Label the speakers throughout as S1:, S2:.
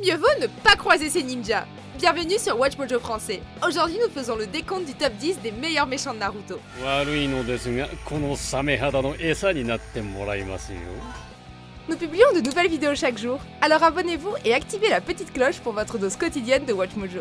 S1: Mieux vaut ne pas croiser ces ninjas. Bienvenue sur Watch Mojo français. Aujourd'hui, nous faisons le décompte du top 10 des meilleurs méchants de Naruto. Nous publions de nouvelles vidéos chaque jour, alors abonnez-vous et activez la petite cloche pour votre dose quotidienne de Watch Mojo.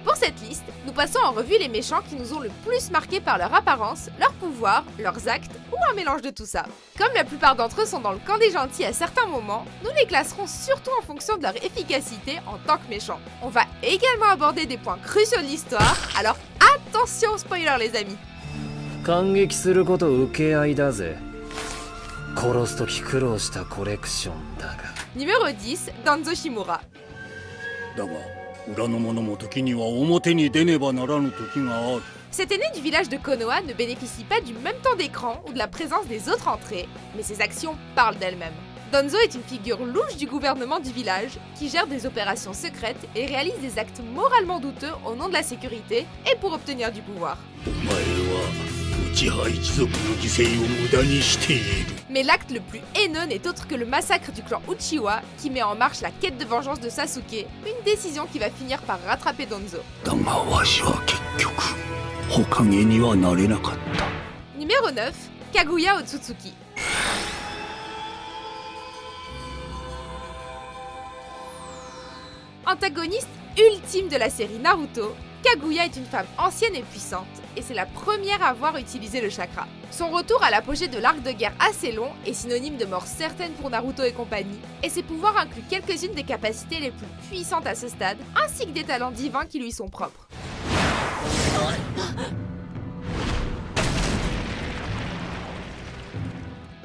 S1: Pour cette liste, nous passons en revue les méchants qui nous ont le plus marqué par leur apparence, leur pouvoir, leurs actes ou un mélange de tout ça. Comme la plupart d'entre eux sont dans le camp des gentils à certains moments, nous les classerons surtout en fonction de leur efficacité en tant que méchants. On va également aborder des points cruciaux de l'histoire, alors attention aux spoilers les amis. Numéro 10, Danzo Shimura. Cet aîné du village de Konoha ne bénéficie pas du même temps d'écran ou de la présence des autres entrées, mais ses actions parlent d'elles-mêmes. Danzo est une figure louche du gouvernement du village qui gère des opérations secrètes et réalise des actes moralement douteux au nom de la sécurité et pour obtenir du pouvoir. Mais l'acte le plus haineux n'est autre que le massacre du clan Uchiwa qui met en marche la quête de vengeance de Sasuke, une décision qui va finir par rattraper Danzo. Numéro 9, Kaguya Otsutsuki. Antagoniste ultime de la série Naruto, Kaguya est une femme ancienne et puissante, et c'est la première à avoir utilisé le chakra. Son retour à l'apogée de l'arc de guerre assez long est synonyme de mort certaine pour Naruto et compagnie, et ses pouvoirs incluent quelques-unes des capacités les plus puissantes à ce stade, ainsi que des talents divins qui lui sont propres.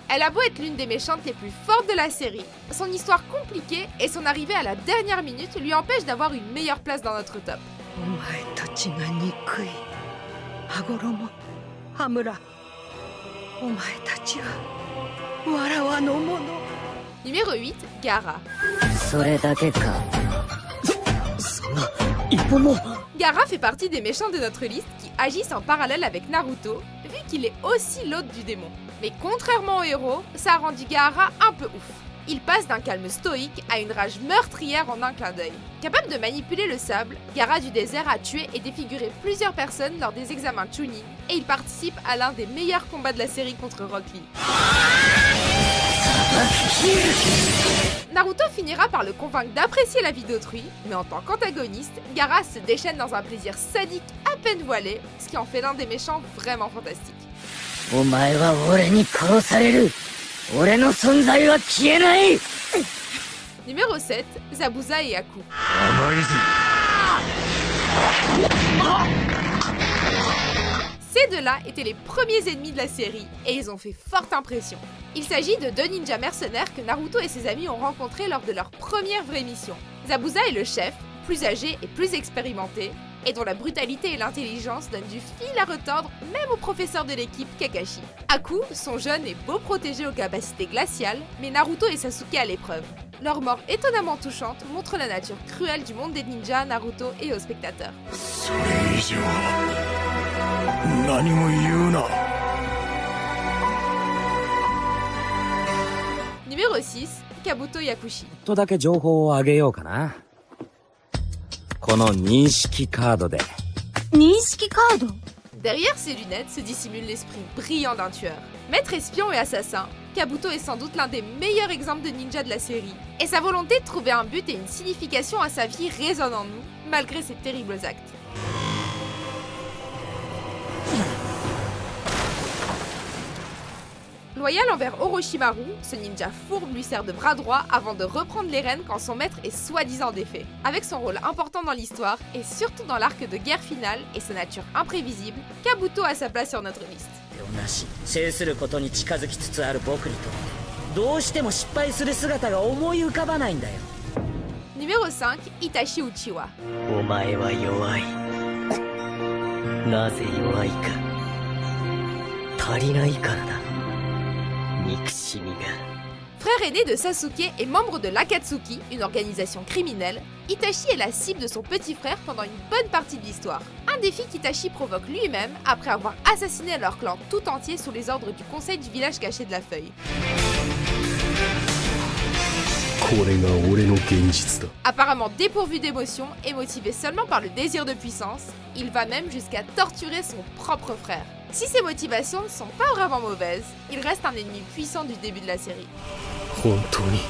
S1: Elle a beau être l'une des méchantes les plus fortes de la série, son histoire compliquée et son arrivée à la dernière minute lui empêchent d'avoir une meilleure place dans notre top. Numéro 8, Gaara. Gaara fait partie des méchants de notre liste qui agissent en parallèle avec Naruto, vu qu'il est aussi l'hôte du démon. Mais contrairement au héros, ça a rendu Gaara un peu ouf. Il passe d'un calme stoïque à une rage meurtrière en un clin d'œil. Capable de manipuler le sable, Gaara du désert a tué et défiguré plusieurs personnes lors des examens Chunin, et il participe à l'un des meilleurs combats de la série contre Rock Lee. Naruto finira par le convaincre d'apprécier la vie d'autrui, mais en tant qu'antagoniste, Gaara se déchaîne dans un plaisir sadique à peine voilé, ce qui en fait l'un des méchants vraiment fantastiques. Numéro 7, Zabuza et Aku. Ces deux-là étaient les premiers ennemis de la série et ils ont fait forte impression. Il s'agit de deux ninjas mercenaires que Naruto et ses amis ont rencontrés lors de leur première vraie mission. Zabuza est le chef, plus âgé et plus expérimenté, et dont la brutalité et l'intelligence donnent du fil à retordre même au professeur de l'équipe Kakashi. Aku, son jeune et beau protégé aux capacités glaciales, met Naruto et Sasuke à l'épreuve. Leur mort étonnamment touchante montre la nature cruelle du monde des ninjas à Naruto et aux spectateurs. Numéro 6, Kabuto Yakushi. Derrière ses lunettes se dissimule l'esprit brillant d'un tueur. Maître espion et assassin, Kabuto est sans doute l'un des meilleurs exemples de ninja de la série, et sa volonté de trouver un but et une signification à sa vie résonne en nous, malgré ses terribles actes. Loyal envers Orochimaru, ce ninja fourbe lui sert de bras droit avant de reprendre les rênes quand son maître est soi-disant défait. Avec son rôle important dans l'histoire, et surtout dans l'arc de guerre finale et sa nature imprévisible, Kabuto a sa place sur notre liste. Numéro 5, Itachi Uchiwa. Frère aîné de Sasuke et membre de l'Akatsuki, une organisation criminelle, Itachi est la cible de son petit frère pendant une bonne partie de l'histoire. Un défi qu'Itachi provoque lui-même après avoir assassiné leur clan tout entier sous les ordres du conseil du village caché de la feuille.
S2: これが俺の現実だ。
S1: Apparemment dépourvu d'émotion et motivé seulement par le désir de puissance, il va même jusqu'à torturer son propre frère. Si ses motivations ne sont pas vraiment mauvaises, il reste un ennemi puissant du début de la série.
S2: 本当に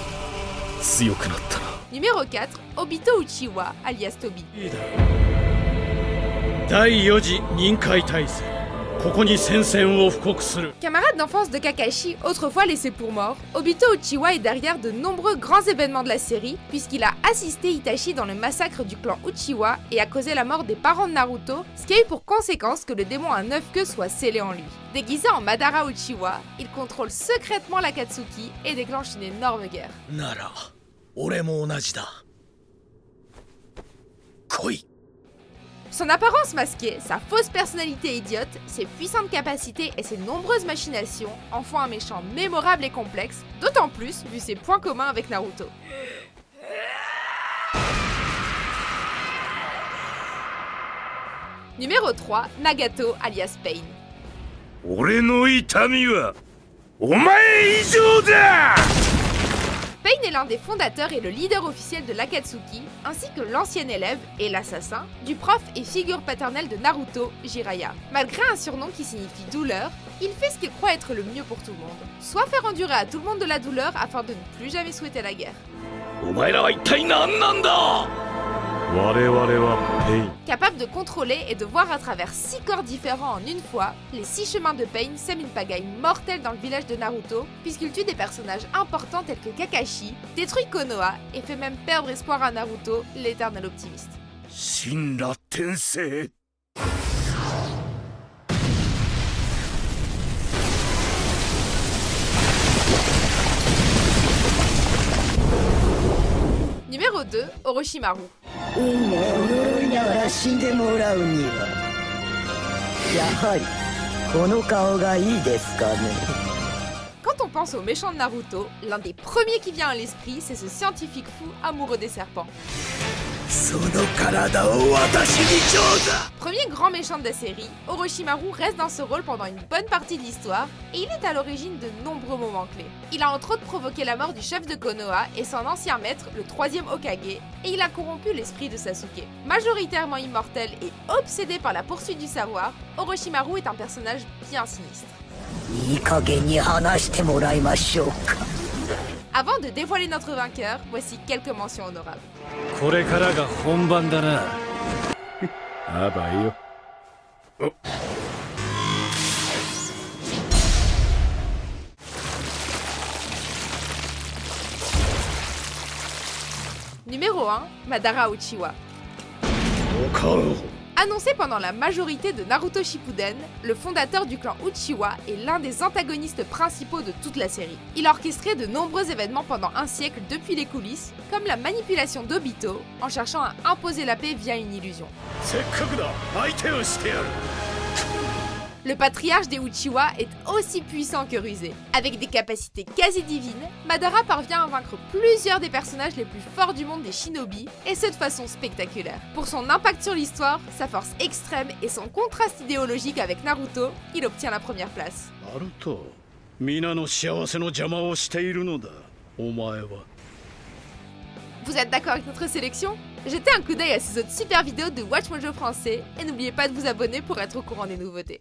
S2: 強くなったな。
S1: Numéro 4, Obito Uchiwa, alias Tobi.
S3: 第4次任海大戦、ここに宣戦を布告する。
S1: Camarade d'enfance de Kakashi, autrefois laissé pour mort, Obito Uchiwa est derrière de nombreux grands événements de la série, puisqu'il a assisté Itachi dans le massacre du clan Uchiwa et a causé la mort des parents de Naruto, ce qui a eu pour conséquence que le démon à 9 queues soit scellé en lui. Déguisé en Madara Uchiwa, il contrôle secrètement l'Akatsuki et déclenche une énorme guerre.
S3: なら、俺も同じだ。来い。
S1: Son apparence masquée, sa fausse personnalité idiote, ses puissantes capacités et ses nombreuses machinations en font un méchant mémorable et complexe, d'autant plus vu ses points communs avec Naruto. Numéro 3, Nagato alias Pain.
S2: 俺の痛みはお前以上だ。
S1: Pain est l'un des fondateurs et le leader officiel de l'Akatsuki, ainsi que l'ancien élève et l'assassin du prof et figure paternelle de Naruto, Jiraiya. Malgré un surnom qui signifie douleur, il fait ce qu'il croit être le mieux pour tout le monde, soit faire endurer à tout le monde de la douleur afin de ne plus jamais souhaiter la guerre.
S2: お前らは一体何なんだ。我々はペイン。
S1: Capable de contrôler et de voir à travers 6 corps différents en une fois, les 6 chemins de Pain sèment une pagaille mortelle dans le village de Naruto, puisqu'il tue des personnages importants tels que Kakashi, détruit Konoha et fait même perdre espoir à Naruto, l'éternel optimiste.
S2: 神羅転生。
S1: Numéro 2, Orochimaru.
S4: 運命を呪いながら死んでもらうにはやはりこの顔がいいですかね。
S1: Quand on pense au méchant de Naruto, l'un des premiers qui vient à l'esprit, c'est ce scientifique fou amoureux des serpents.
S3: その体を私にちょうだ。
S1: Premier grand méchant de la série, Orochimaru reste dans ce rôle pendant une bonne partie de l'histoire et il est à l'origine de nombreux moments clés. Il a entre autres provoqué la mort du chef de Konoha et son ancien maître, le 3e Hokage, et il a corrompu l'esprit de Sasuke. Majoritairement immortel et obsédé par la poursuite du savoir, Orochimaru est un personnage bien sinistre.
S4: いい加減に話してもらいましょうか。
S1: Avant de dévoiler notre vainqueur, voici quelques mentions honorables.
S3: これからが本番だな。
S2: あばよ。
S1: Numéro 1, Madara Uchiwa.
S2: お顔。
S1: Annoncé pendant la majorité de Naruto Shippuden, le fondateur du clan Uchiwa est l'un des antagonistes principaux de toute la série. Il a orchestré de nombreux événements pendant un siècle depuis les coulisses, comme la manipulation d'Obito, en cherchant à imposer la paix via une illusion.
S2: せっかくだ。相手をしてやる。
S1: Le patriarche des Uchiwa est aussi puissant que rusé. Avec des capacités quasi divines, Madara parvient à vaincre plusieurs des personnages les plus forts du monde des shinobi, et ce de façon spectaculaire. Pour son impact sur l'histoire, sa force extrême et son contraste idéologique avec Naruto, il obtient la première place.
S2: ナルト、皆の幸せの邪魔をしているのだ。お前は。
S1: Vous êtes d'accord avec notre sélection? Jetez un coup d'œil à ces autres super vidéos de Watch Mojo français et n'oubliez pas de vous abonner pour être au courant des nouveautés.